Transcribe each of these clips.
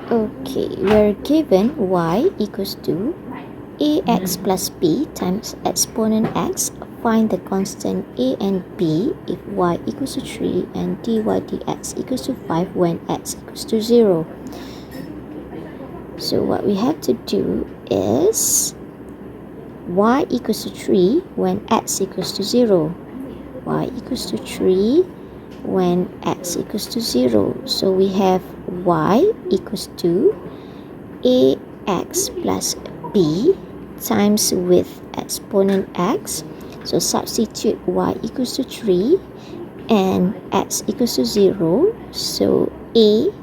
Okay, we're given y equals to ax plus b times exponent x. Find the constant a and b if y equals to 3 and dy dx equals to 5 when x equals to 0. So what we have to do is y equals to 3 when x equals to 0. Y equals to 3 when x equals to 0. So we have y equals to ax plus b times with exponent x. So substitute y equals to 3 and x equals to 0. So a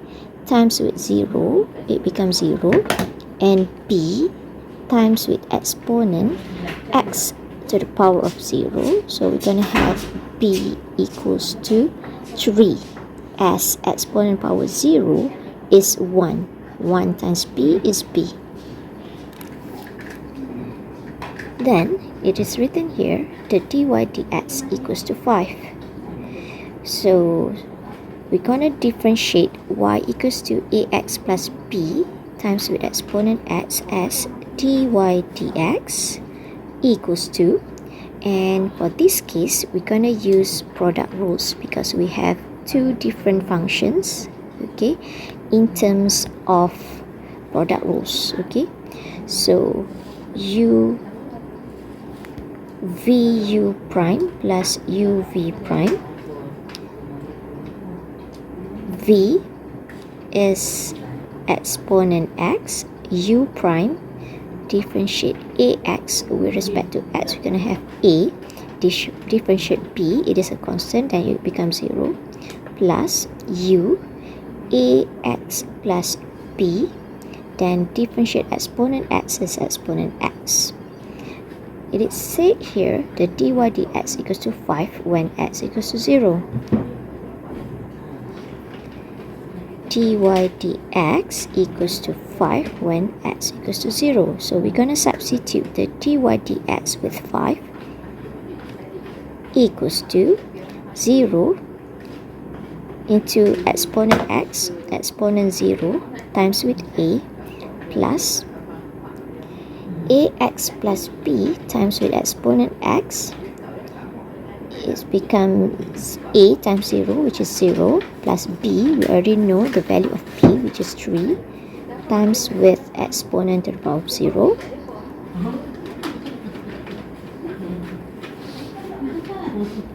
times with 0, it becomes 0, and b times with exponent x to the power of 0. So we're going to have b equals to 3, as exponent power 0 is 1. 1 times b is b. Then it is written here that dy dx equals to 5. So we're going to differentiate y equals to ax plus b times with exponent x as dy dx equals to, and for this case we're going to use product rules because we have two different functions, okay, in terms of product rules. Okay, so u vu prime plus uv prime, v is exponent x, u prime differentiate ax with respect to x, we're going to have a, differentiate b, it is a constant, then it becomes 0, plus u ax plus b, then differentiate exponent x is exponent x. It is said here that dy dx equals to 5 when x equals to 0. dy dx equals to 5 when x equals to 0. So we're going to substitute the dy dx with 5 equals to 0 into exponent x, exponent 0 times with a, plus ax plus b times with exponent x. It becomes a times 0, which is 0, plus b, we already know the value of b, which is 3, times with exponent to the power of 0.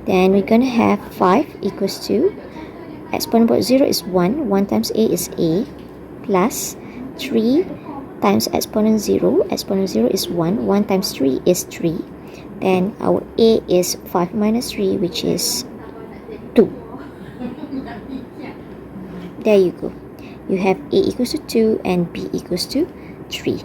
Then we're going to have 5 equals to, exponent of 0 is 1, 1 times a is a, plus 3 times exponent 0 is 1, 1 times 3 is 3. Then our a is 5 minus 3, which is 2. There you go. You have a equals to 2 and b equals to 3.